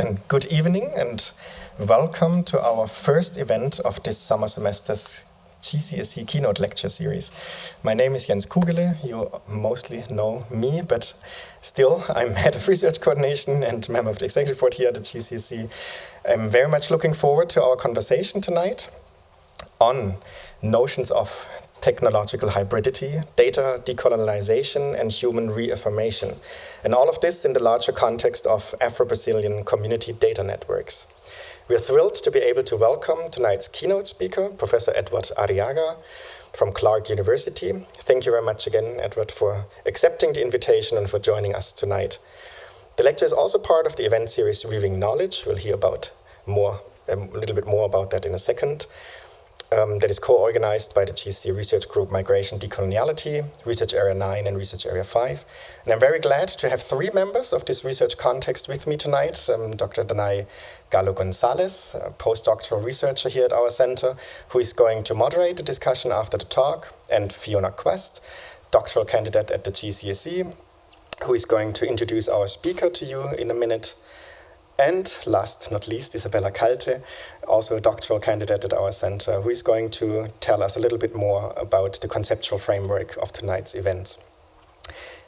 Then good evening and welcome to our first event of this summer semester's GCSE keynote lecture series. My name is Jens Kugele. You mostly know me, but still I'm head of research coordination and member of the executive board here at the GCSE. I'm very much looking forward to our conversation tonight on notions of technological hybridity, data decolonization, and human reaffirmation. And all of this in the larger context of Afro-Brazilian community data networks. We are thrilled to be able to welcome tonight's keynote speaker, Professor Eduard Arriaga from Clark University. Thank you very much again, Edward, for accepting the invitation and for joining us tonight. The lecture is also part of the event series Weaving Knowledge. We'll hear about a little bit more about that in a second. That is co-organized by the GC Research Group Migration Decoloniality, Research Area 9 and Research Area 5. And I'm very glad to have three members of this research context with me tonight. Dr. Danai Gallo-Gonzalez, a postdoctoral researcher here at our center, who is going to moderate the discussion after the talk, and Fiona Quest, doctoral candidate at the GCSE, who is going to introduce our speaker to you in a minute. And last not least, Isabella Calte, also a doctoral candidate at our center, who is going to tell us a little bit more about the conceptual framework of tonight's events.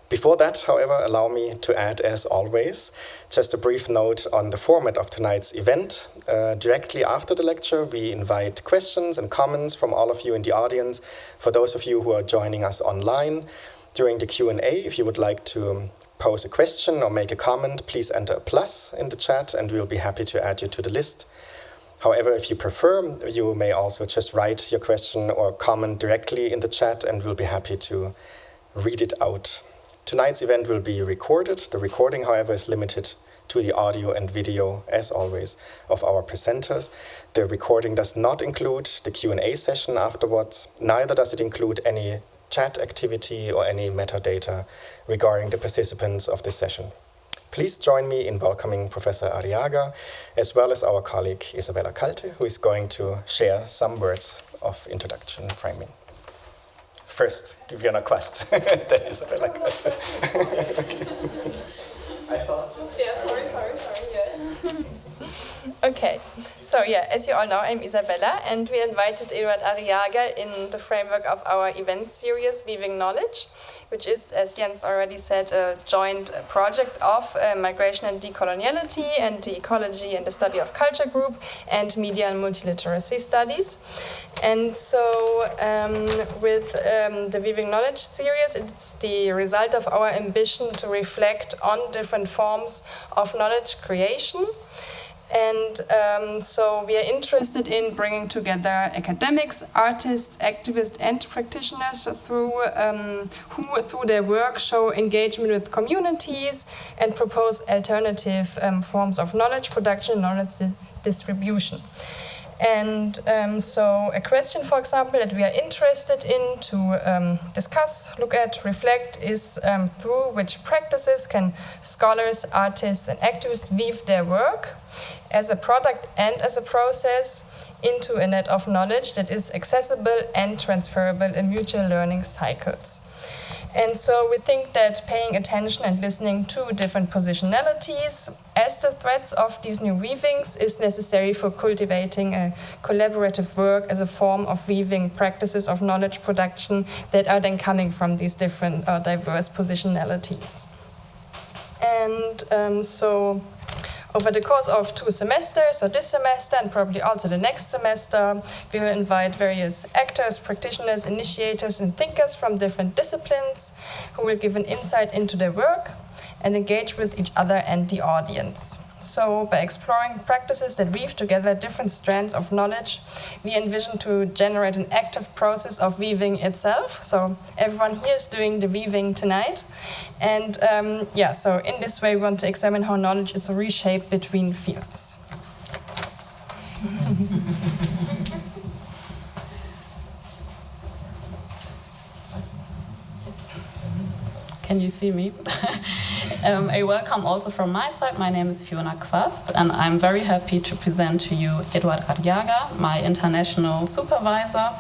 Before that, however, allow me to add, as always, just a brief note on the format of tonight's event. Directly after the lecture, we invite questions and comments from all of you in the audience. For those of you who are joining us online, during the Q&A, if you would like to pose a question or make a comment, please enter a plus in the chat and we'll be happy to add you to the list. However, if you prefer, you may also just write your question or comment directly in the chat and we'll be happy to read it out. Tonight's event will be recorded. The recording, however, is limited to the audio and video, as always, of our presenters. The recording does not include the Q&A session afterwards, neither does it include any chat activity or any metadata regarding the participants of this session. Please join me in welcoming Professor Arriaga, as well as our colleague Isabella Calte, who is going to share some words of introduction and framing. First, give you a quest. Then Isabella Calte. I thought. Yeah, sorry, yeah. Okay, so yeah, as you all know, I'm Isabella, and we invited Eduard Arriaga in the framework of our event series, Weaving Knowledge, which is, as Jens already said, a joint project of migration and decoloniality and the ecology and the study of culture group and media and multiliteracy studies. And so with the Weaving Knowledge series, it's the result of our ambition to reflect on different forms of knowledge creation. And so we are interested in bringing together academics, artists, activists, and practitioners who, through their work, show engagement with communities and propose alternative forms of knowledge production and knowledge distribution. And so a question, for example, that we are interested in to discuss, look at, reflect is through which practices can scholars, artists, and activists weave their work as a product and as a process into a net of knowledge that is accessible and transferable in mutual learning cycles. And so we think that paying attention and listening to different positionalities as the threads of these new weavings is necessary for cultivating a collaborative work as a form of weaving practices of knowledge production that are then coming from these different diverse positionalities. And so over the course of 2 semesters, so this semester and probably also the next semester, we will invite various actors, practitioners, initiators, and thinkers from different disciplines who will give an insight into their work and engage with each other and the audience. So by exploring practices that weave together different strands of knowledge, we envision to generate an active process of weaving itself. So everyone here is doing the weaving tonight. And so in this way, we want to examine how knowledge is reshaped between fields. Can you see me? A welcome also from my side. My name is Fiona Quest, and I'm very happy to present to you Eduard Arriaga, my international supervisor.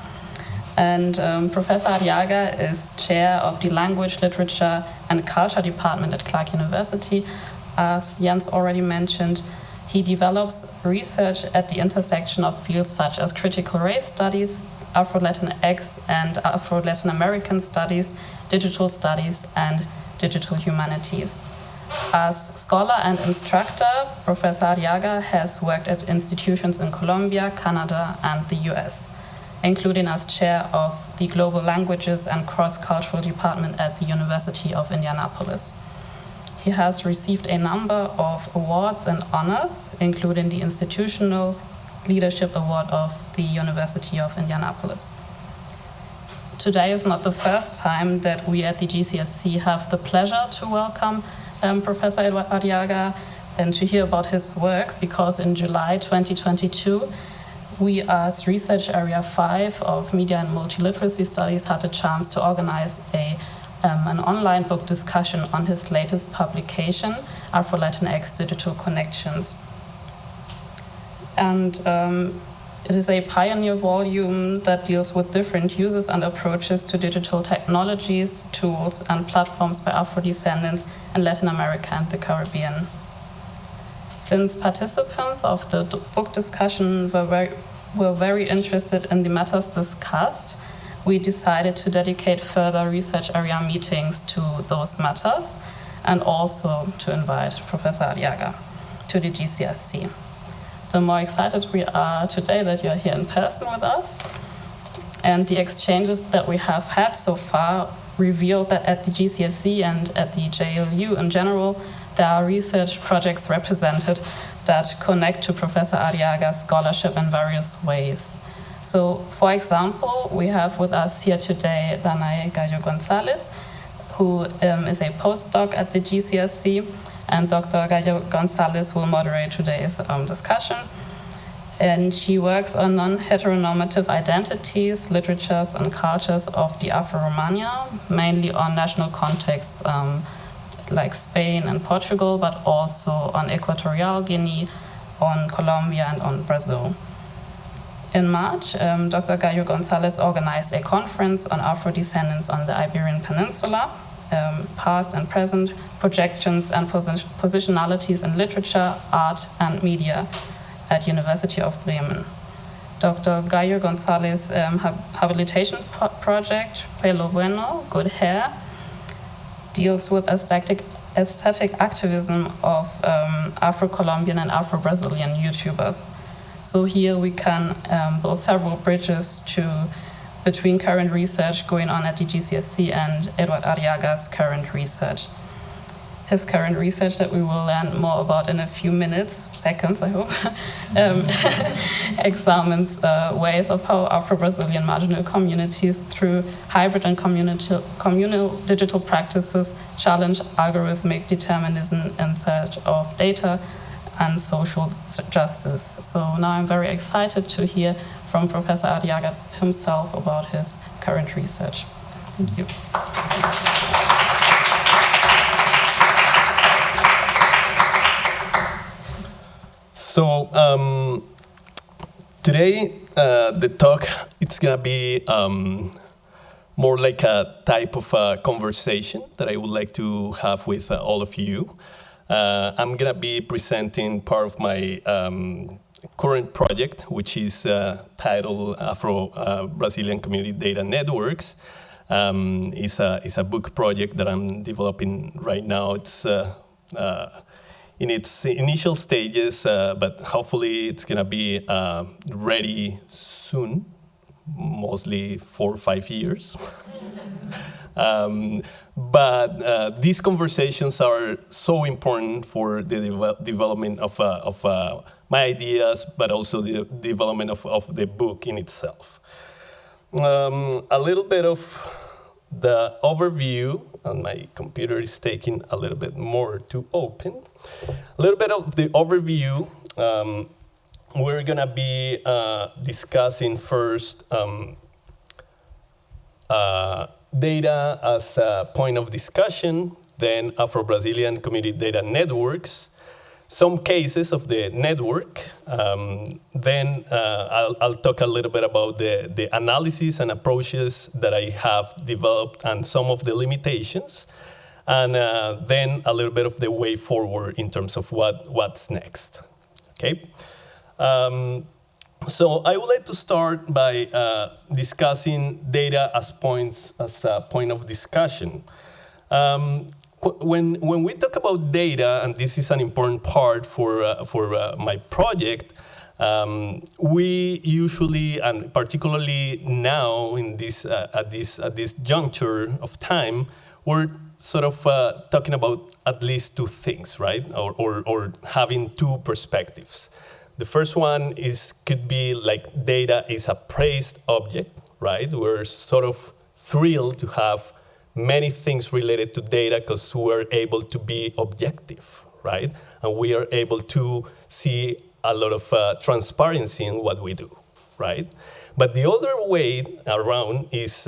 And Professor Arriaga is chair of the Language, Literature and Culture Department at Clark University. As Jens already mentioned, He develops research at the intersection of fields such as critical race studies, Afro-Latinx and Afro-Latin American studies, digital studies, and digital humanities. As scholar and instructor, Professor Arriaga has worked at institutions in Colombia, Canada, and the US, including as chair of the Global Languages and Cross-Cultural Department at the University of Indianapolis. He has received a number of awards and honors, including the Institutional Leadership Award of the University of Indianapolis. Today is not the first time that we at the GCSC have the pleasure to welcome Professor Eduard Arriaga and to hear about his work, because in July 2022, we as Research Area 5 of Media and Multiliteracy Studies had a chance to organize an online book discussion on his latest publication, Afro-Latinx Digital Connections. And it is a pioneer volume that deals with different uses and approaches to digital technologies, tools, and platforms by Afro-descendants in Latin America and the Caribbean. Since participants of the book discussion were very interested in the matters discussed, we decided to dedicate further research area meetings to those matters and also to invite Professor Arriaga to the GCSC. The more excited we are today that you're here in person with us. And the exchanges that we have had so far revealed that at the GCSC and at the JLU in general, there are research projects represented that connect to Professor Arriaga's scholarship in various ways. So, for example, we have with us here today Danae Gallo-Gonzalez, who is a postdoc at the GCSC, and Dr. Gallo-Gonzalez will moderate today's discussion. And she works on non-heteronormative identities, literatures, and cultures of the Afro-Romania, mainly on national contexts like Spain and Portugal, but also on Equatorial Guinea, on Colombia, and on Brazil. In March, Dr. Gallo-Gonzalez organized a conference on Afro-descendants on the Iberian Peninsula, past and present, projections and positionalities in literature, art, and media at University of Bremen. Dr. Gallo-Gonzalez's habilitation project, Pelo Bueno, Good Hair, deals with aesthetic activism of Afro-Colombian and Afro-Brazilian YouTubers. So here we can build several bridges between current research going on at the GCSC and Eduard Arriaga's current research. His current research that we will learn more about in a few seconds, I hope, examines ways of how Afro-Brazilian marginal communities through hybrid and communal digital practices challenge algorithmic determinism in search of data and social justice. So now I'm very excited to hear from Professor Arriaga himself about his current research. Thank you. So today the talk, it's gonna be more like a type of conversation that I would like to have with all of you. I'm gonna be presenting part of my current project, which is titled Afro-Brazilian Community Data Networks. It's a book project that I'm developing right now. It's in its initial stages, but hopefully it's gonna be ready soon, mostly 4 or 5 years. But these conversations are so important for the development of my ideas, but also the development of the book in itself. A little bit of the overview, and my computer is taking a little bit more to open. A little bit of the overview. We're gonna be discussing first data as a point of discussion, then Afro-Brazilian Community Data Networks, some cases of the network, then I'll talk a little bit about the analysis and approaches that I have developed and some of the limitations, and then a little bit of the way forward in terms of what's next. Okay. So I would like to start by discussing data as a point of discussion. When we talk about data, and this is an important part for my project, we usually, and particularly now in this at this juncture of time, we're sort of talking about at least two things, right? Or having two perspectives. The first one could be like data is a praised object, right? We're sort of thrilled to have many things related to data because we're able to be objective, right? And we are able to see a lot of transparency in what we do, right? But the other way around is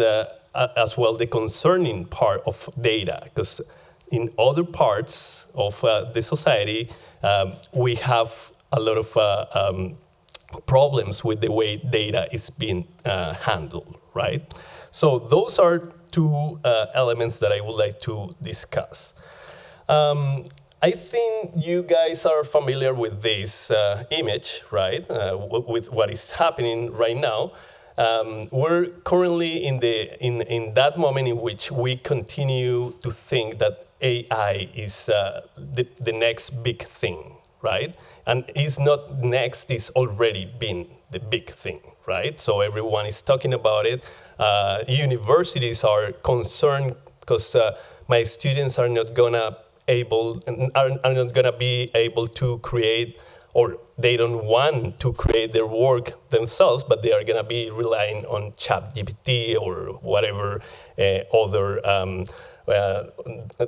as well the concerning part of data, because in other parts of the society, we have a lot of problems with the way data is being handled, right? So those are two elements that I would like to discuss. I think you guys are familiar with this image, right? With what is happening right now. We're currently in that moment in which we continue to think that AI is the next big thing, right? And it's not next, it's already been the big thing, right? So everyone is talking about it. Universities are concerned because my students are not gonna be able to create, or they don't want to create their work themselves, but they are gonna be relying on ChatGPT or whatever other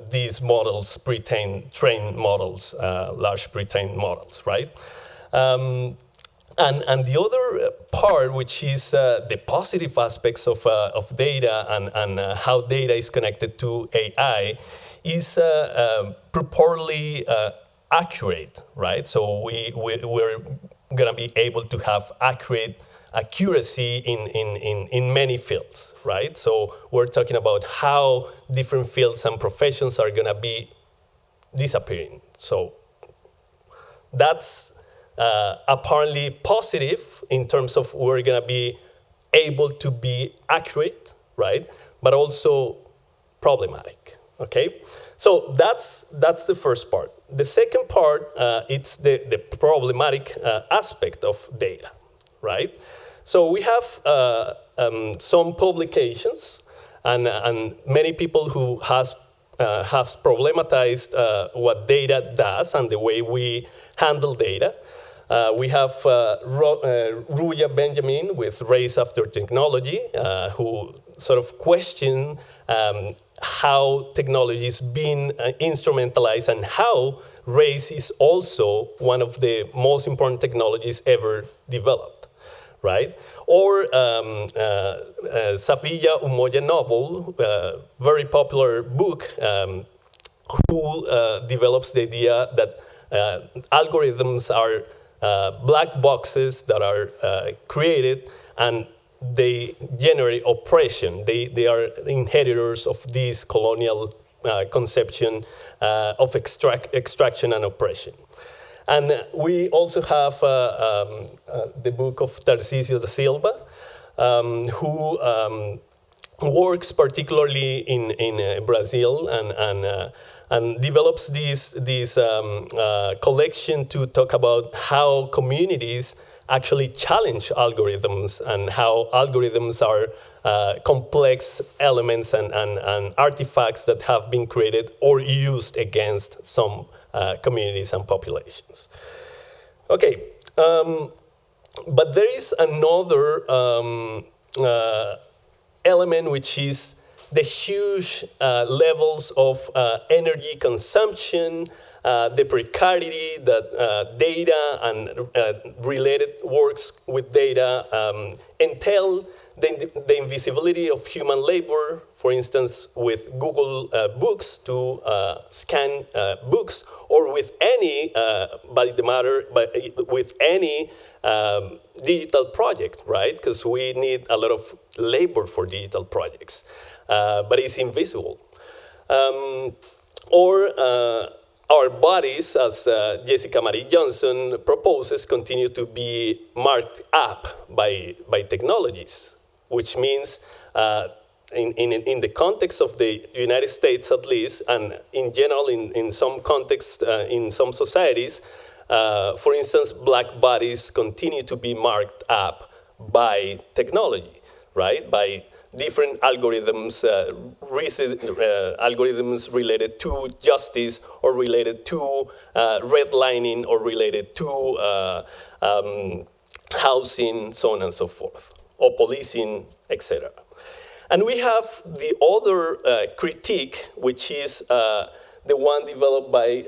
these models, trained models, large pre-trained models, right? And the other part, which is the positive aspects of data and how data is connected to AI, is purportedly accurate, right? So we're gonna be able to have accuracy in many fields, right? So we're talking about how different fields and professions are gonna be disappearing. So that's apparently positive in terms of we're gonna be able to be accurate, right? But also problematic, okay? So that's the first part. The second part, it's the problematic aspect of data, right? So we have some publications and many people who has problematized what data does and the way we handle data. We have Ruya Benjamin with Race After Technology, who sort of question how technology is being instrumentalized and how race is also one of the most important technologies ever developed, right? Or Safiya Umoja Novel, very popular book, who develops the idea that algorithms are black boxes that are created and they generate oppression. They are inheritors of this colonial conception of extraction and oppression. And we also have the book of Tarcísio da Silva, who works particularly in Brazil and develops this collection to talk about how communities actually challenge algorithms and how algorithms are complex elements and artifacts that have been created or used against some communities and populations. Okay, but there is another element, which is the huge levels of energy consumption, the precarity that data and related works with data entail, the invisibility of human labor, for instance, with Google Books to scan books, or with any, with any digital project, right? Because we need a lot of labor for digital projects, but it's invisible. Or our bodies, as Jessica Marie Johnson proposes, continue to be marked up by technologies, which means in the context of the United States at least, and in general in some contexts, in some societies, for instance, Black bodies continue to be marked up by technology, right? By different algorithms, algorithms related to justice or related to redlining or related to housing, so on and so forth, or policing, etc. And we have the other critique, which is the one developed by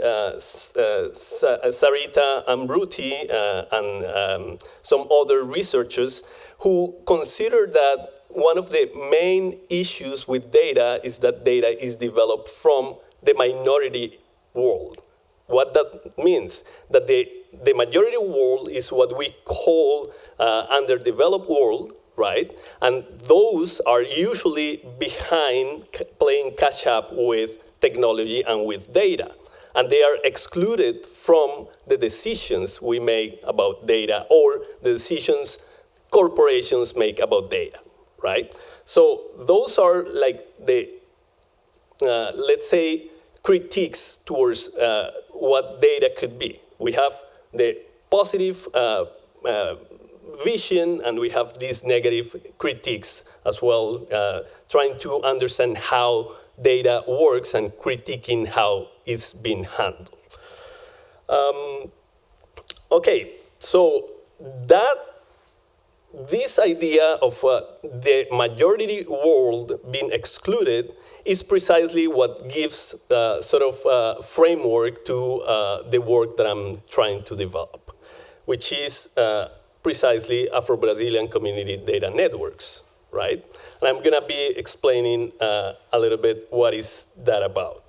Sarita Amruti and some other researchers who consider that one of the main issues with data is that data is developed from the minority world. What that means, that the majority world is what we call underdeveloped world, right? And those are usually behind playing catch up with technology and with data. And they are excluded from the decisions we make about data or the decisions corporations make about data, right? So those are like the, let's say, critiques towards what data could be. We have the positive vision, and we have these negative critiques as well, trying to understand how data works and critiquing how it's been handled. Okay, so this idea of the majority world being excluded is precisely what gives sort of framework to the work that I'm trying to develop, which is precisely Afro-Brazilian Community Data Networks, right? And I'm gonna be explaining a little bit what is that about.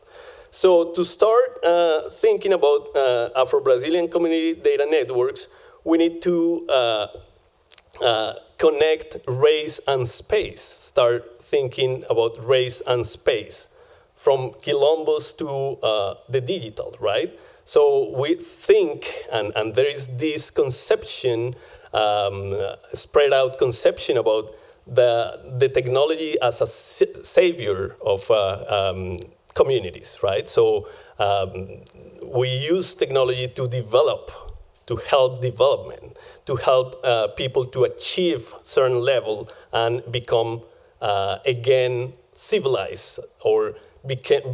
So to start thinking about Afro-Brazilian Community Data Networks, we need to connect race and space, start thinking about race and space from quilombos to the digital, right? So we think, and there is this conception, spread out conception about the technology as a savior of communities, right? So we use technology to develop, to help development, to help people to achieve certain level and become again civilized or become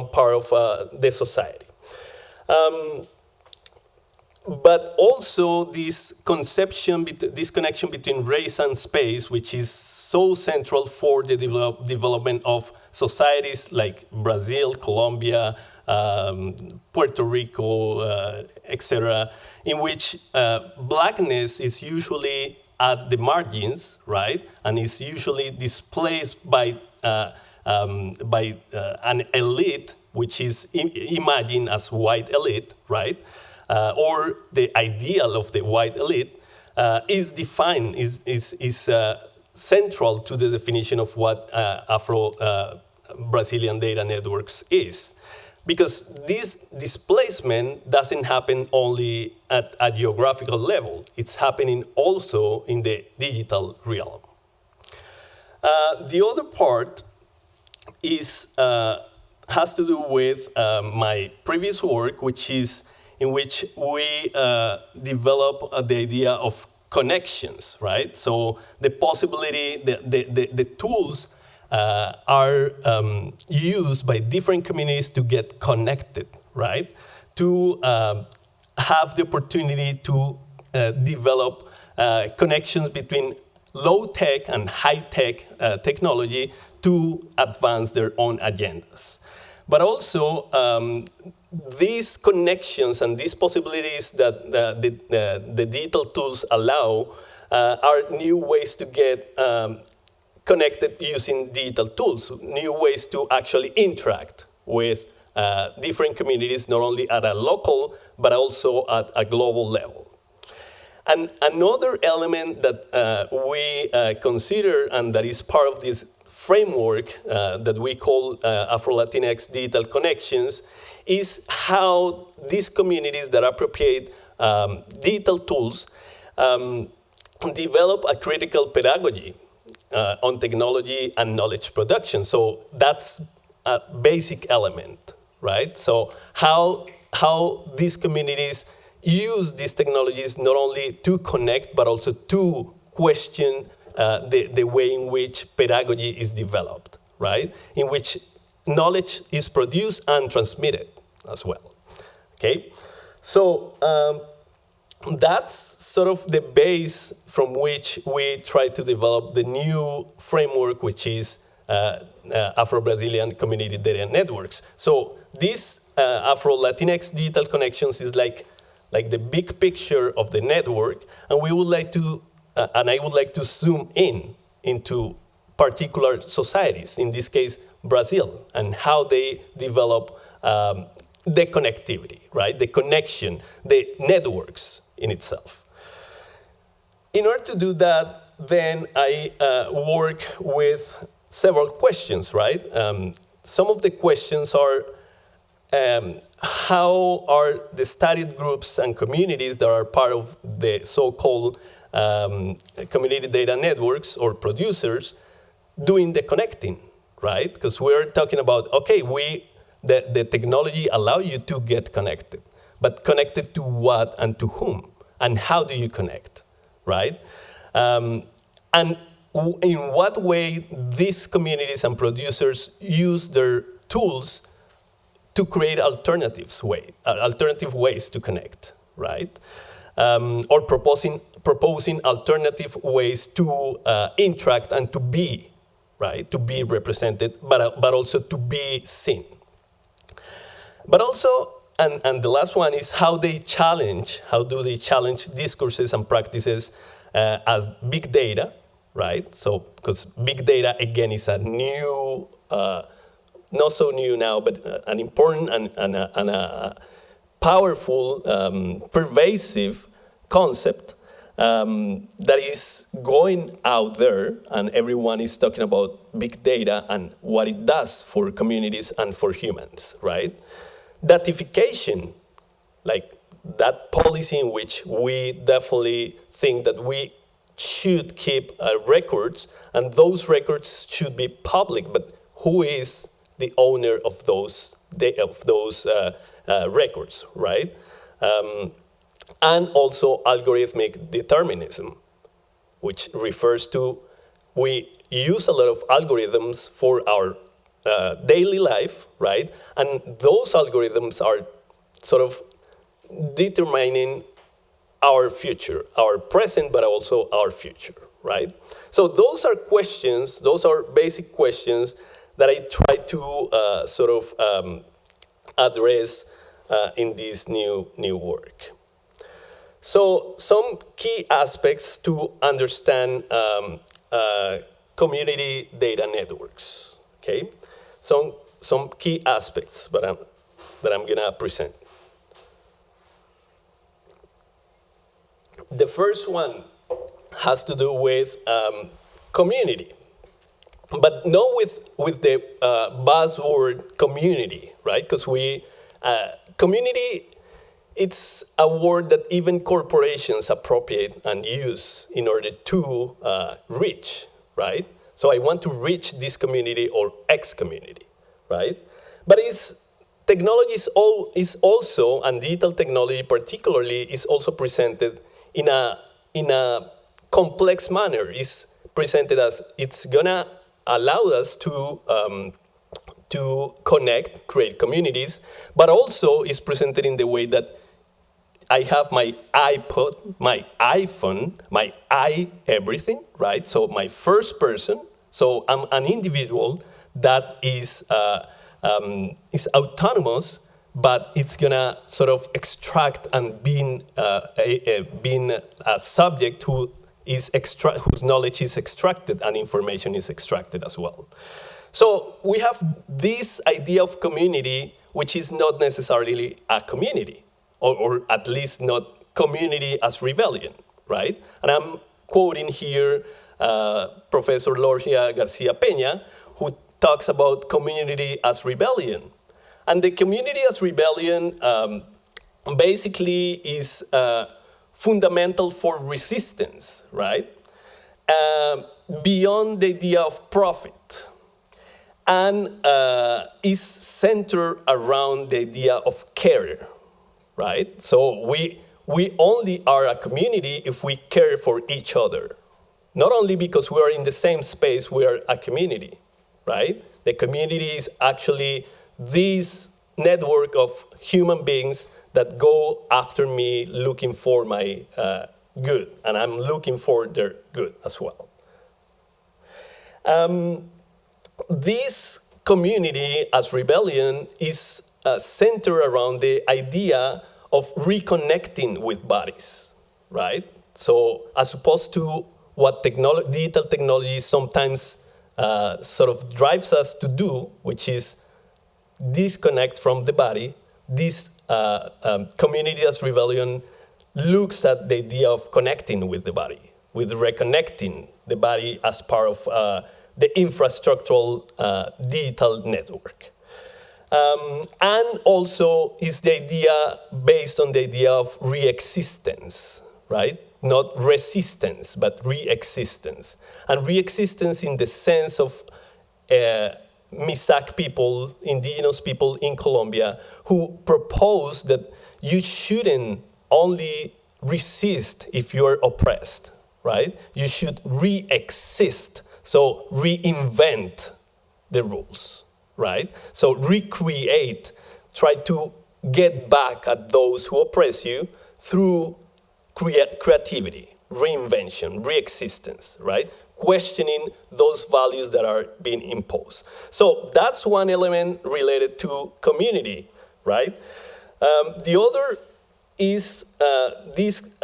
part of the society. But also this conception, this connection between race and space, which is so central for the development of societies like Brazil, Colombia, Puerto Rico, etc., in which blackness is usually at the margins, right, and is usually displaced by an elite, which is imagined as white elite, right, or the ideal of the white elite is defined, is central to the definition of what Afro-Brazilian Data Networks is. Because this displacement doesn't happen only at a geographical level, it's happening also in the digital realm. The other part is, has to do with my previous work, which is in which we develop the idea of connections, right? So the possibility, the tools are used by different communities to get connected, right? To have the opportunity to develop connections between low-tech and high-tech technology to advance their own agendas. But also, these connections and these possibilities that the digital tools allow are new ways to get connected using digital tools, new ways to actually interact with different communities, not only at a local, but also at a global level. And another element that we consider and that is part of this framework that we call Afro-Latinx digital connections is how these communities that appropriate digital tools develop a critical pedagogy on technology and knowledge production. So that's a basic element, right? So how these communities use these technologies not only to connect, but also to question the way in which pedagogy is developed, right? In which knowledge is produced and transmitted as well, okay? So that's sort of the base from which we try to develop the new framework, which is Afro-Brazilian Community Data Networks. So this Afro-Latinx digital connections is like the big picture of the network, and we would like to, and I would like to zoom into particular societies, in this case, Brazil, and how they develop the connectivity, right? The connection, the networks in itself. In order to do that, then I work with several questions, right? Some of the questions are, how are the studied groups and communities that are part of the so-called community data networks or producers doing the connecting, right? Because we're talking about, okay, the technology allows you to get connected, but connected to what and to whom? And how do you connect, right? And in what way these communities and producers use their tools to create alternative ways to connect, right? Or proposing alternative ways to interact and to be, right? To be represented, but also to be seen. But also, and the last one is how do they challenge discourses and practices as big data, right? So, because big data, again, is a new, not so new now, but an important and a powerful, pervasive concept that is going out there, and everyone is talking about big data and what it does for communities and for humans, right? Datification, like that policy in which we definitely think that we should keep records, and those records should be public, but who is the owner of those records, right? And also algorithmic determinism, which refers to we use a lot of algorithms for our daily life, right? And those algorithms are sort of determining our future, our present, but also our future, right? So those are questions, those are basic questions that I try to sort of address in this new work. So some key aspects to understand community data networks, okay? Some key aspects that I'm gonna present. The first one has to do with community, but not with the buzzword community, right? Because community, it's a word that even corporations appropriate and use in order to reach, right? So I want to reach this community or X community, right? But technology is also, and digital technology particularly, is also presented in a complex manner. It's presented as it's gonna allow us to connect, create communities, but also is presented in the way that I have my iPod, my iPhone, my everything, right? So my first person. So I'm an individual that is autonomous, but it's gonna sort of extract and being a subject whose knowledge is extracted and information is extracted as well. So we have this idea of community, which is not necessarily a community, or at least not community as rebellion, right? And I'm quoting here Professor Lorgia Garcia Peña, who talks about community as rebellion. And the community as rebellion basically is fundamental for resistance, right? Beyond the idea of profit, and is centered around the idea of care, right? So we only are a community if we care for each other. Not only because we are in the same space, we are a community, right? The community is actually this network of human beings that go after me looking for my good, and I'm looking for their good as well. This community as rebellion is centered around the idea of reconnecting with bodies, right? So as opposed to what digital technology sometimes sort of drives us to do, which is disconnect from the body, this community as rebellion looks at the idea of connecting with the body, with reconnecting the body as part of the infrastructural digital network. And also is the idea based on the idea of re-existence, right? Not resistance, but re-existence. And re-existence in the sense of Misak people, indigenous people in Colombia, who propose that you shouldn't only resist if you are oppressed, right? You should re-exist, so reinvent the rules, right? So recreate, try to get back at those who oppress you through creativity, reinvention, re-existence, right? Questioning those values that are being imposed. So that's one element related to community, right? The other is these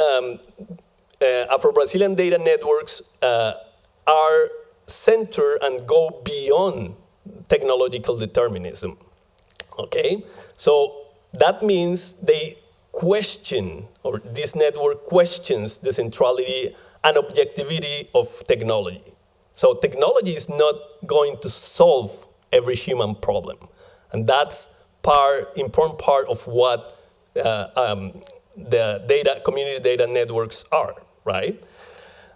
Afro-Brazilian data networks are centered and go beyond technological determinism, okay? So that means they question, or this network questions the centrality and objectivity of technology. So technology is not going to solve every human problem. And that's important part of what the community data networks are, right?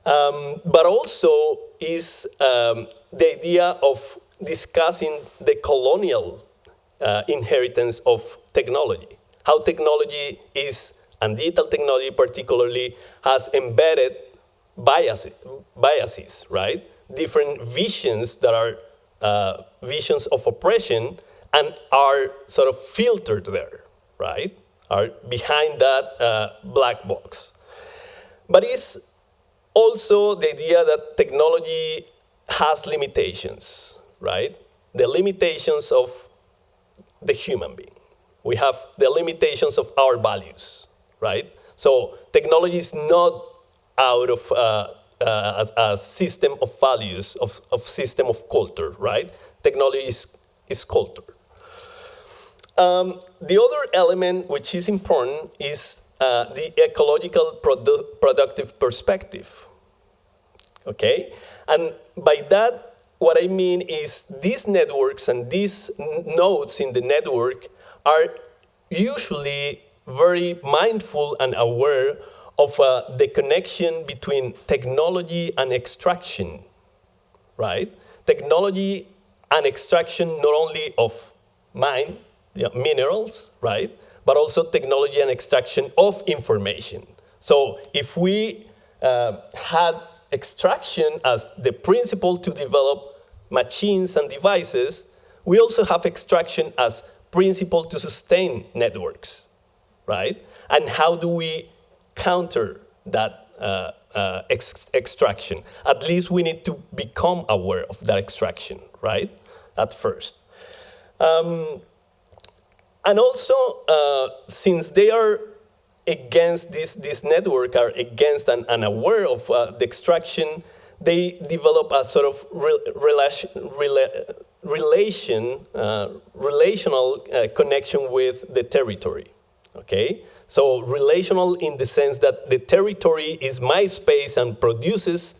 But also is the idea of discussing the colonial inheritance of technology. How technology is, and digital technology particularly, has embedded biases, right? Different visions that are visions of oppression and are sort of filtered there, right? Are behind that black box. But it's also the idea that technology has limitations, right? The limitations of the human being. We have the limitations of our values, right? So technology is not out of a system of values, of system of culture, right? Technology is culture. The other element which is important is the ecological productive perspective, okay? And by that, what I mean is these networks and these nodes in the network are usually very mindful and aware of the connection between technology and extraction, right? Technology and extraction not only of minerals, right? But also technology and extraction of information. So if we had extraction as the principle to develop machines and devices, we also have extraction as principle to sustain networks, right? And how do we counter that extraction? At least we need to become aware of that extraction, right? At first. And also, since they are against this network, are against and unaware of the extraction, they develop a sort of relational connection with the territory, okay? So relational in the sense that the territory is my space and produces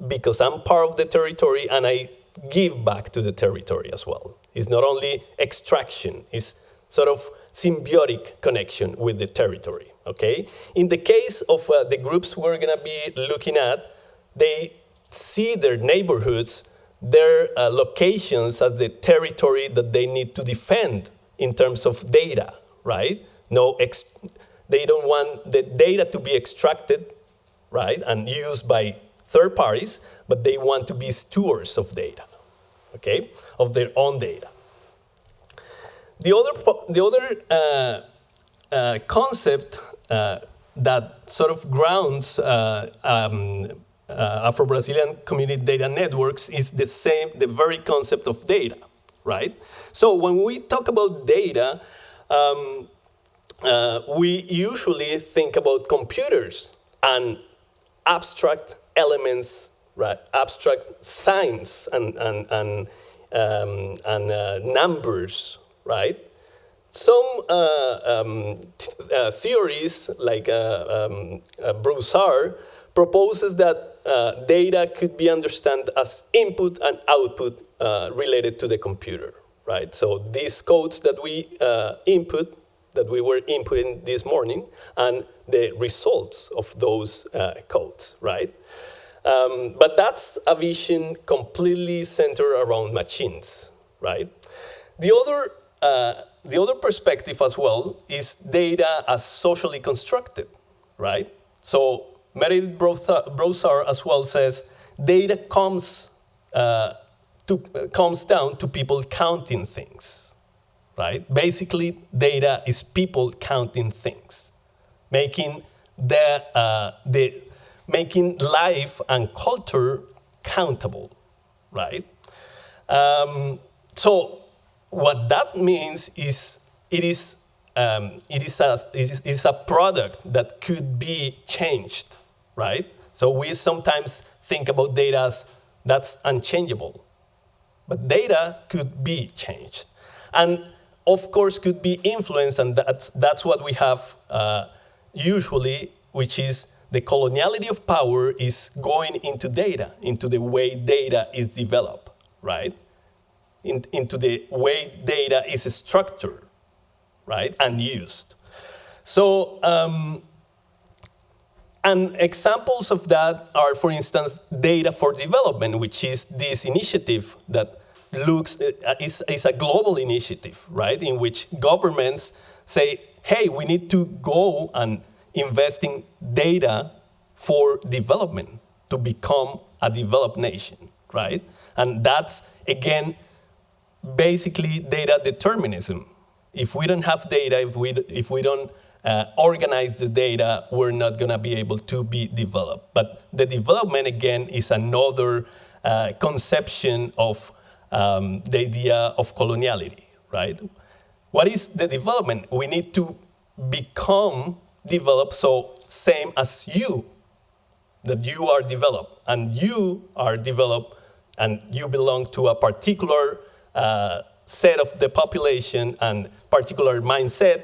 because I'm part of the territory and I give back to the territory as well. It's not only extraction, it's sort of symbiotic connection with the territory, okay? In the case of the groups we're gonna be looking at, they see their neighborhoods, their locations as the territory that they need to defend in terms of data, right? They don't want the data to be extracted, right, and used by third parties, but they want to be stewards of data, okay, of their own data. The other concept that sort of grounds Afro-Brazilian community data networks is the very concept of data, right? So when we talk about data, we usually think about computers and abstract elements, right? Abstract signs and numbers, right? Some theories, like Broussard, proposes that data could be understood as input and output related to the computer, right? So these codes that we we were inputting this morning, and the results of those codes, right? But that's a vision completely centered around machines, right? The other perspective as well is data as socially constructed, right? So Meredith Broussard as well says data comes down to people counting things, right? Basically, data is people counting things, making making life and culture countable, right? So what that means is it is a product that could be changed, right? So we sometimes think about data as that's unchangeable, but data could be changed, and of course could be influenced, and that's what we have usually, which is the coloniality of power is going into data, into the way data is developed, right? Into the way data is structured, right, and used. So, and examples of that are, for instance, data for development, which is this initiative that is a global initiative, right, in which governments say, hey, we need to go and invest in data for development to become a developed nation, right? And that's, again, basically data determinism. If we don't have data, if we don't organize the data, we're not going to be able to be developed. But the development, again, is another conception of the idea of coloniality, right? What is the development? We need to become developed, so same as you, that you are developed, and you are developed, and you belong to a particular set of the population and particular mindset,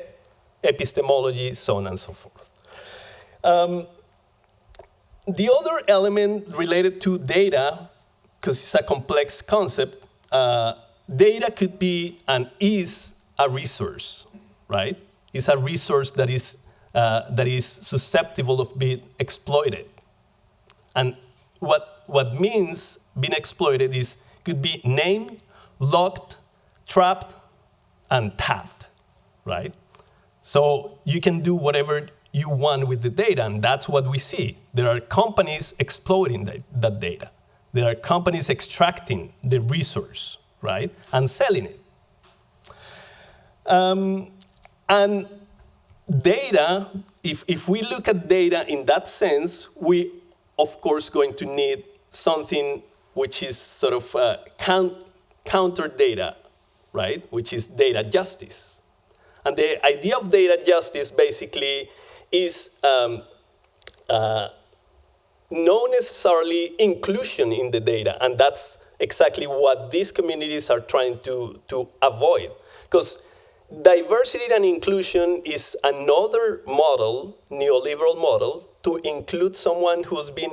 epistemology, so on and so forth. The other element related to data, because it's a complex concept, data could be and is a resource, right? It's a resource that is susceptible of being exploited. And what means being exploited could be named, locked, trapped, and tapped, right? So you can do whatever you want with the data, and that's what we see. There are companies exploiting that data. There are companies extracting the resource, right, and selling it. And data, if we look at data in that sense, we, of course, going to need something which is sort of counter data, right, which is data justice. And the idea of data justice basically is not necessarily inclusion in the data, and that's exactly what these communities are trying to avoid. Because diversity and inclusion is another model, neoliberal model, to include someone who's been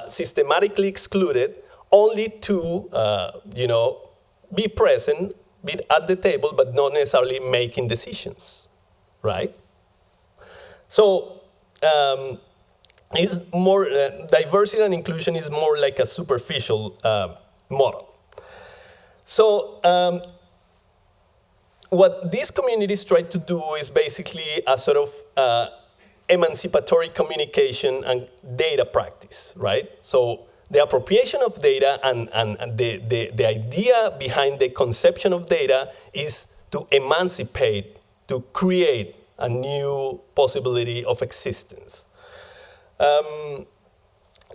systematically excluded only to, be present, be at the table, but not necessarily making decisions, right? So it's more, diversity and inclusion is more like a superficial model. So what these communities try to do is basically a sort of emancipatory communication and data practice, right? So the appropriation of data and the idea behind the conception of data is to emancipate, to create a new possibility of existence. And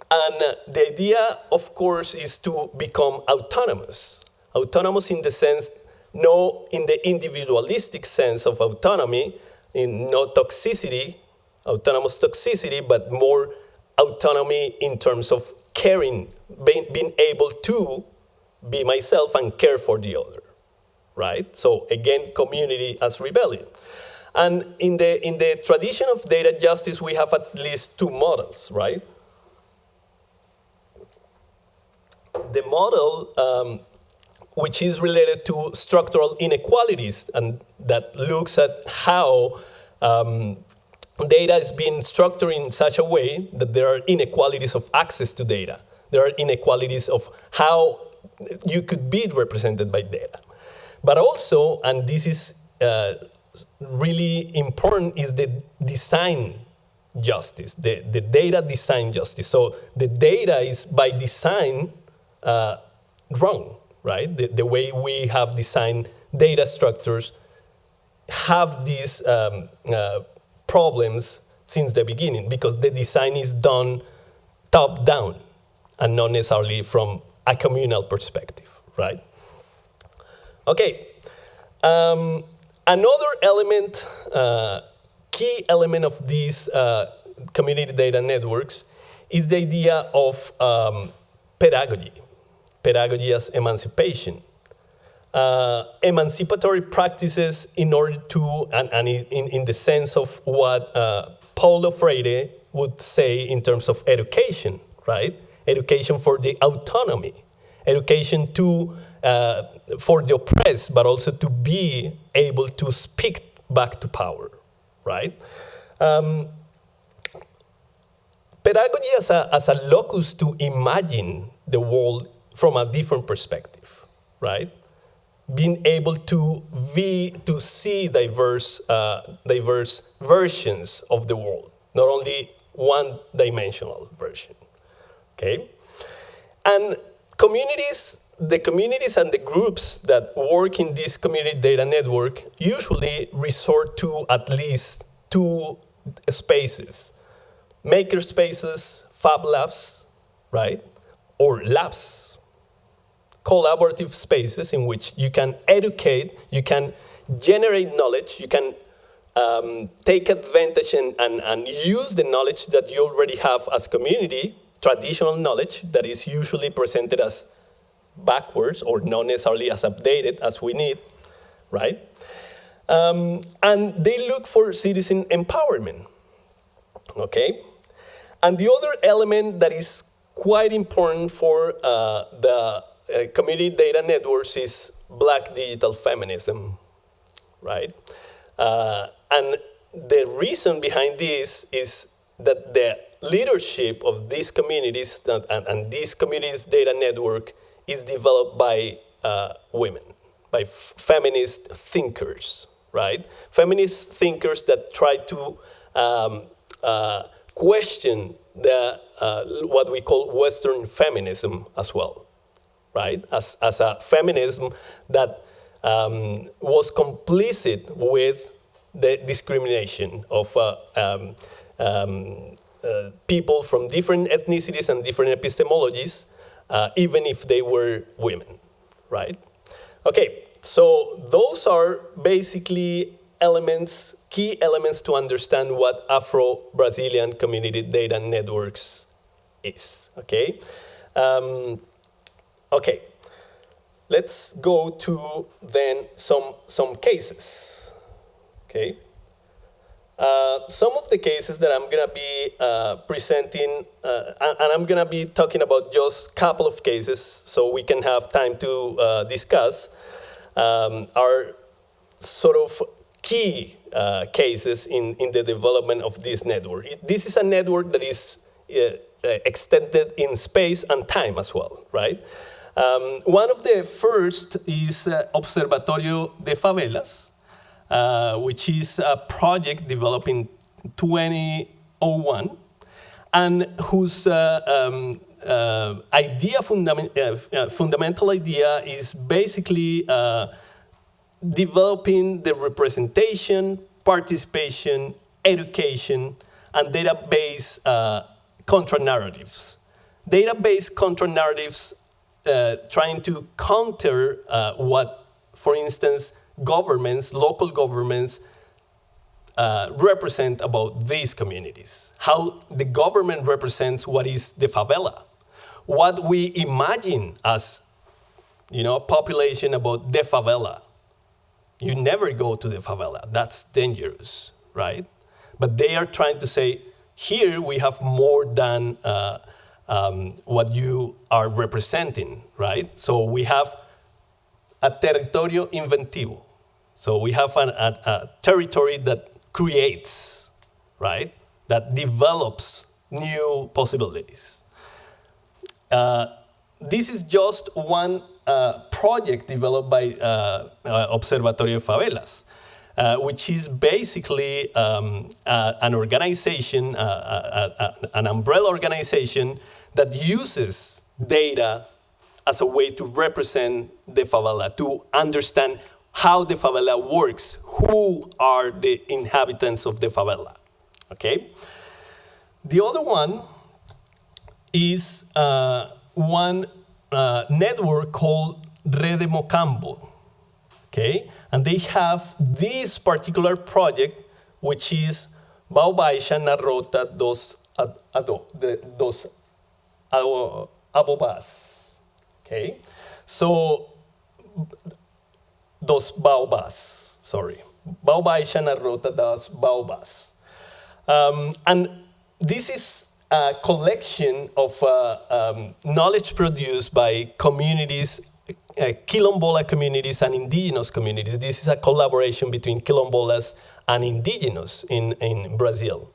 the idea, of course, is to become autonomous. Autonomous in the sense, no in the individualistic sense of autonomy, in no toxicity, autonomous toxicity, but more autonomy in terms of caring, being able to be myself and care for the other, right? So again, community as rebellion. And in the tradition of data justice, we have at least two models, right? The model which is related to structural inequalities, and that looks at how data is being structured in such a way that there are inequalities of access to data. There are inequalities of how you could be represented by data. But also, and this is really important, is the design justice, the data design justice. So the data is by design wrong, right? The way we have designed data structures have these problems since the beginning, because the design is done top down and not necessarily from a communal perspective, right? Okay. Another element, key element of these community data networks is the idea of pedagogy as emancipation. Emancipatory practices in order to, and in the sense of what Paulo Freire would say in terms of education, right? Education for the autonomy, education for the oppressed, but also to be able to speak back to power, right? Pedagogy as a locus to imagine the world from a different perspective, right? Being able to see diverse versions of the world, not only one-dimensional version, okay? And the communities and the groups that work in this community data network usually resort to at least two spaces: maker spaces, fab labs, right? Or labs. Collaborative spaces in which you can educate, you can generate knowledge, you can take advantage and use the knowledge that you already have as community, traditional knowledge that is usually presented as backwards or not necessarily as updated as we need, right? And they look for citizen empowerment, okay? And the other element that is quite important for the community data networks is Black digital feminism, right? And the reason behind this is that the leadership of these communities and these communities data network is developed by women, by feminist thinkers, right? Feminist thinkers that try to question what we call Western feminism as well, right? As a feminism that was complicit with the discrimination of people from different ethnicities and different epistemologies, even if they were women, right? Okay, so those are basically key elements to understand what Afro-Brazilian Community Data Networks is, okay? Okay, let's go to then some cases, okay? Some of the cases that I'm going to be presenting, and I'm going to be talking about just a couple of cases so we can have time to discuss, are sort of key cases in the development of this network. This is a network that is extended in space and time as well, right? One of the first is Observatorio de Favelas, which is a project developed in 2001 and whose fundamental idea is basically developing the representation, participation, education, and database contra-narratives. Database contra-narratives trying to counter what, for instance, governments, local governments, represent about these communities. How the government represents what is the favela. What we imagine as, a population about the favela. You never go to the favela. That's dangerous, right? But they are trying to say, here we have more than what you are representing, right? So we have a territorio inventivo. So we have a territory that creates, right? That develops new possibilities. This is just one project developed by Observatorio Favelas, which is basically an organization, an umbrella organization that uses data as a way to represent the favela, to understand how the favela works, who are the inhabitants of the favela, okay? The other one is one network called Rede Mocambo, okay? And they have this particular project, which is Bao Baixa na Rota dos Abobás, okay? So, dos Baobás, sorry. Bao Baixa na Rota dos Baobás. And this is a collection of knowledge produced by communities, Quilombola communities and indigenous communities. This is a collaboration between Quilombolas and indigenous in Brazil.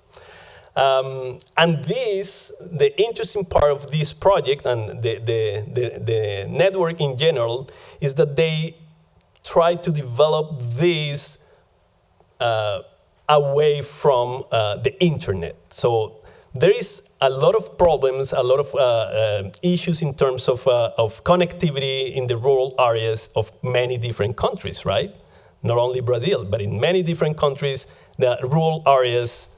And the interesting part of this project and the network in general is that they try to develop this away from the internet. So there is a lot of problems, a lot of issues in terms of connectivity in the rural areas of many different countries, right? Not only Brazil, but in many different countries, the rural areas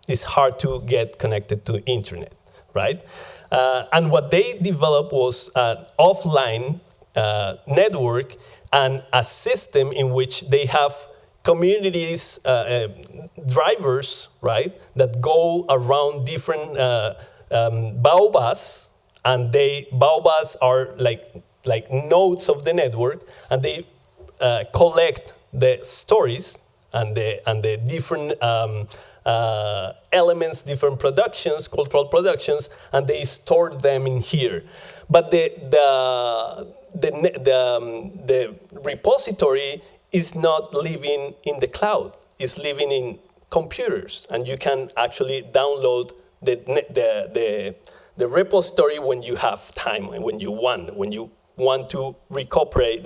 is hard to get connected to internet, right? And what they developed was an offline network and a system in which they have communities, drivers, right, that go around different baobas, and baobas are like nodes of the network, and they collect the stories and the different elements, different productions, cultural productions, and they store them in here. But the repository is not living in the cloud. It's living in computers, and you can actually download the repository when you have time and when you want to recuperate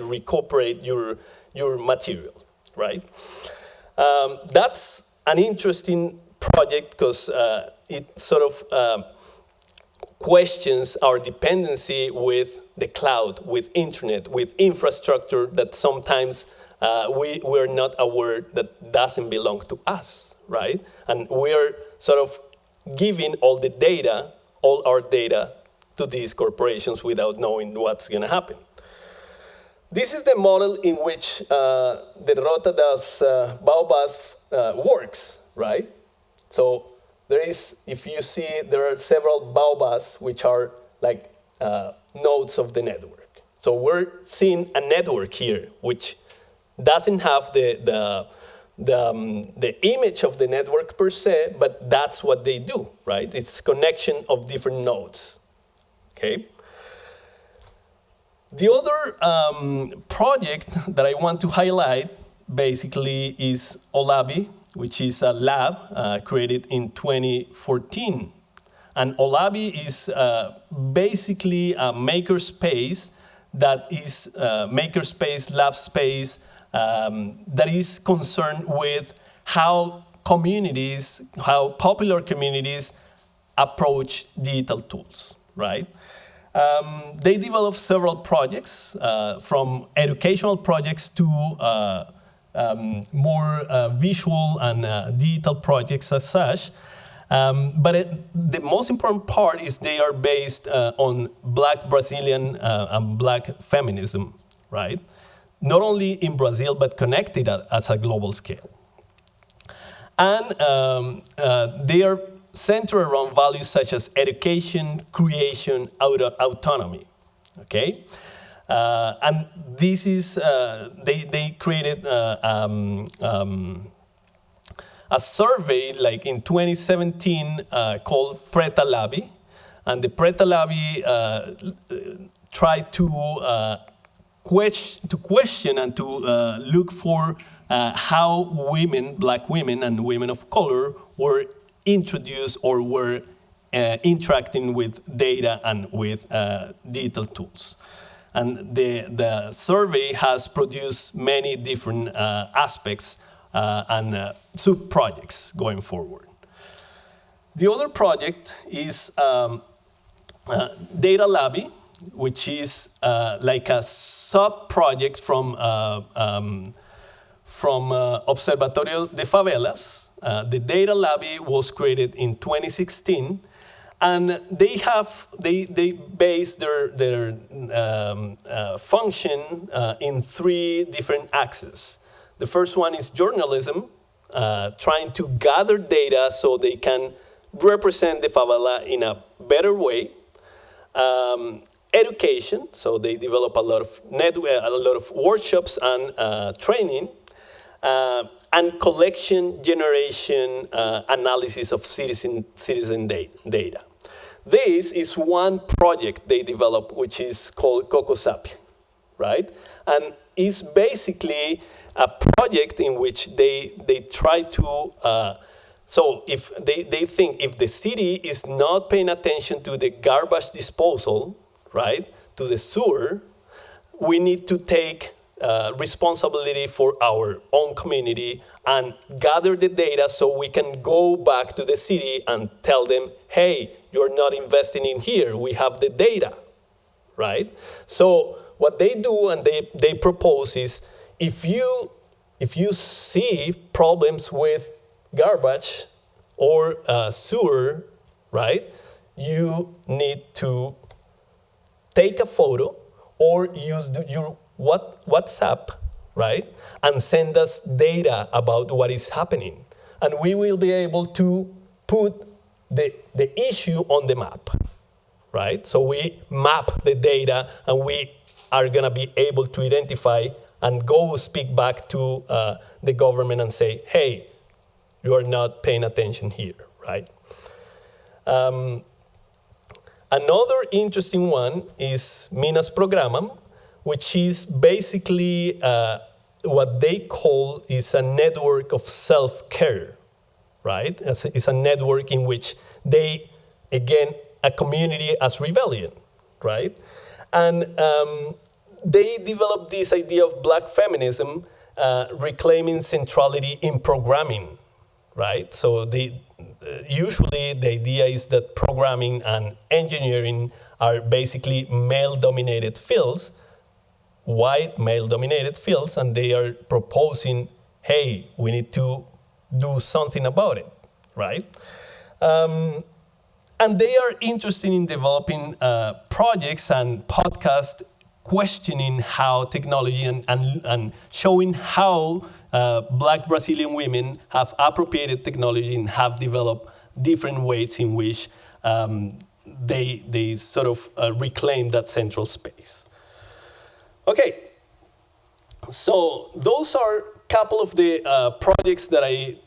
your material, right? That's an interesting project because it sort of questions our dependency with the cloud, with internet, with infrastructure that sometimes we're not aware that doesn't belong to us, right? And we're sort of giving all our data to these corporations without knowing what's going to happen. This is the model in which the Rota das Baobás works, right? So if you see, there are several baobas which are like nodes of the network. So we're seeing a network here which doesn't have the the image of the network per se, but that's what they do, right? It's connection of different nodes, okay? The other project that I want to highlight basically is OLABI, which is a lab created in 2014. And OLABI is basically a makerspace that is makerspace, lab space, that is concerned with how communities, how popular communities approach digital tools, right? They develop several projects, from educational projects to more visual and digital projects as such. But the most important part is they are based on Black Brazilian and Black feminism, right? Not only in Brazil, but connected at a global scale. And they are centered around values such as education, creation, autonomy, okay? And this is, they created a survey like in 2017 called Preta Labi, and the Preta Labi tried to question and to look for how women, Black women and women of color were introduced or were interacting with data and with digital tools. And the survey has produced many different aspects and sub-projects going forward. The other project is Data Labi, which is like a sub-project from Observatorio de Favelas. The Data Labi was created in 2016, and they base their function in three different axes. The first one is journalism, trying to gather data so they can represent the favela in a better way. Education, so they develop a lot of workshops and training, and collection, generation, analysis of citizen data. This is one project they developed, which is called Coco Sapi, right? And it's basically a project in which they try to, so if they think if the city is not paying attention to the garbage disposal, right, to the sewer, we need to take responsibility for our own community and gather the data so we can go back to the city and tell them, hey, you're not investing in here, we have the data, right? So what they do and they propose is, if you see problems with garbage or sewer, right, you need to take a photo or use your WhatsApp, right, and send us data about what is happening. And we will be able to put the issue on the map, right? So we map the data and we are going to be able to identify and go speak back to the government and say, hey, you are not paying attention here, right? Another interesting one is Minas Programam, which is basically what they call is a network of self-care, right? It's a network in which they, again, a community as rebellion, right? And they developed this idea of Black feminism, reclaiming centrality in programming, right? So usually the idea is that programming and engineering are basically male-dominated fields, white male-dominated fields, and they are proposing, hey, we need to do something about it, right? And they are interested in developing projects and podcasts questioning how technology and showing how Black Brazilian women have appropriated technology and have developed different ways in which they sort of reclaim that central space. Okay, so those are couple of the projects that I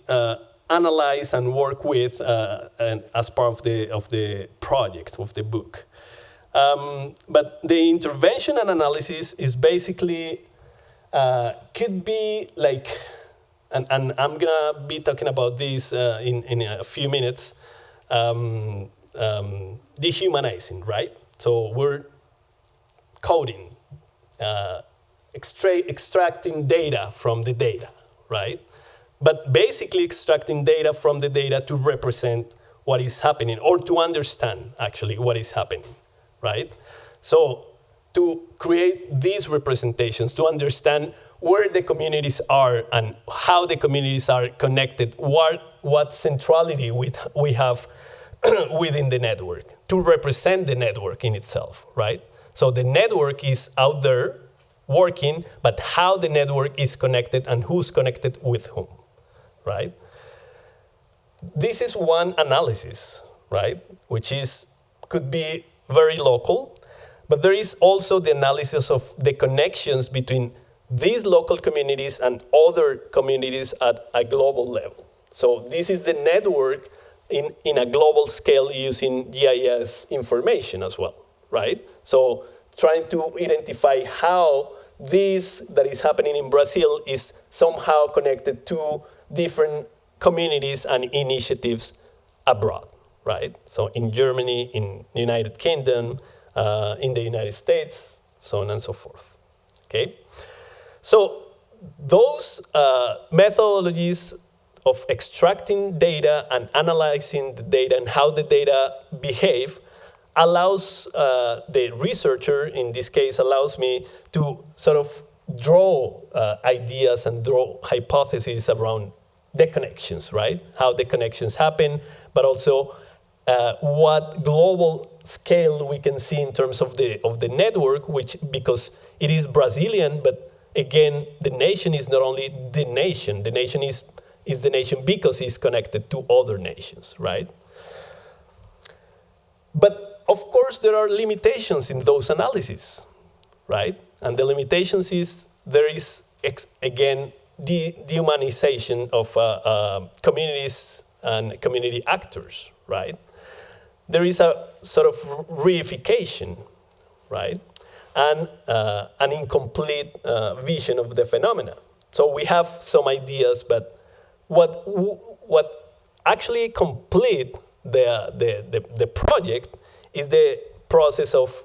analyze and work with and as part of the project, of the book. But the intervention and analysis is basically, could be like, and I'm gonna be talking about this in a few minutes, dehumanizing, right? So we're coding, extracting data from the data, right? But basically extracting data from the data to represent what is happening or to understand actually what is happening, right? So to create these representations, to understand where the communities are and how the communities are connected, what centrality we have within the network, to represent the network in itself, right? So the network is out there working, but how the network is connected and who's connected with whom, right? This is one analysis, right? Which could be very local, but there is also the analysis of the connections between these local communities and other communities at a global level. So this is the network in a global scale using GIS information as well, right? So trying to identify how this that is happening in Brazil is somehow connected to different communities and initiatives abroad, right? So in Germany, in the United Kingdom, in the United States, so on and so forth, okay? So those methodologies of extracting data and analyzing the data and how the data behave allows the researcher, in this case, allows me to sort of draw ideas and draw hypotheses around the connections, right? How the connections happen, but also what global scale we can see in terms of the network, which because it is Brazilian, but again, the nation is not only the nation is the nation because it's connected to other nations, right? But of course, there are limitations in those analyses, right? And the limitations is there is, again, the dehumanization of communities and community actors, right? There is a sort of reification, right? And an incomplete vision of the phenomena. So we have some ideas, but what actually complete the project is the process of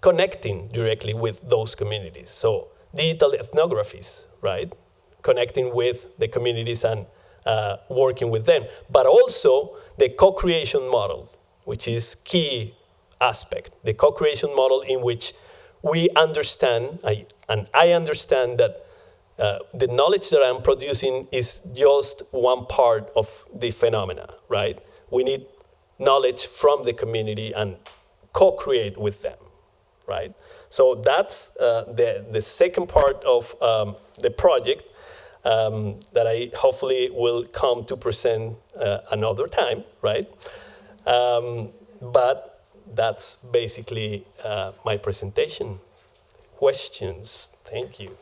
connecting directly with those communities. So digital ethnographies, right? Connecting with the communities and working with them. But also the co-creation model, which is key aspect. The co-creation model in which we understand, and I understand that the knowledge that I'm producing is just one part of the phenomena, right? We need knowledge from the community and co-create with them, right? So that's the second part of the project that I hopefully will come to present another time, right? But that's basically my presentation. Questions? Thank you.